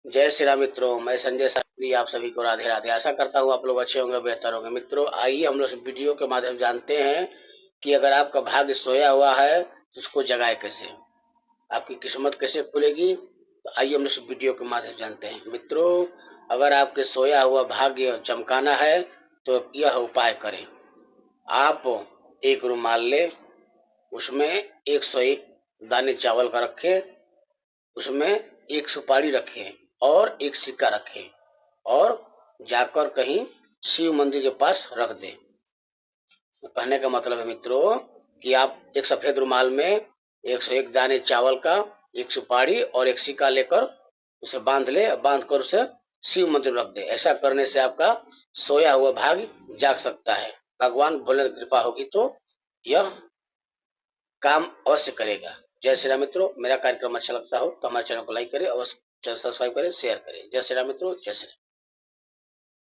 जय श्री राम मित्रों, मैं संजय शास्त्री आप सभी को राधे राधे। आशा करता हूँ आप लोग अच्छे होंगे, बेहतर होंगे। मित्रों, आइए हम लोग इस वीडियो के माध्यम से जानते हैं कि अगर आपका भाग्य सोया हुआ है तो उसको जगाए कैसे, आपकी किस्मत कैसे खुलेगी। तो आइए हम लोग इस वीडियो के माध्यम से जानते हैं। मित्रों, अगर आपके सोया हुआ भाग्य चमकाना है तो यह उपाय करें। आप एक रुमाल ले, उसमें 101 दाने चावल का रखें, उसमें एक सुपारी रखें और एक सिक्का रखें और जाकर कहीं शिव मंदिर के पास रख दें। कहने का मतलब है मित्रों कि आप एक सफेद रुमाल में 101 दाने चावल का, एक सुपारी और एक सिक्का लेकर उसे बांध कर उसे शिव मंदिर में रख दे। ऐसा करने से आपका सोया हुआ भाग्य जाग सकता है। भगवान भोले की कृपा होगी तो यह काम अवश्य करेगा। जय श्री राम मित्रों, मेरा कार्यक्रम अच्छा लगता हो तो हमारे चैनल को लाइक करें, अवश्य सब्सक्राइब करें, शेयर करें। जय श्री राम मित्रों, जय श्री राम।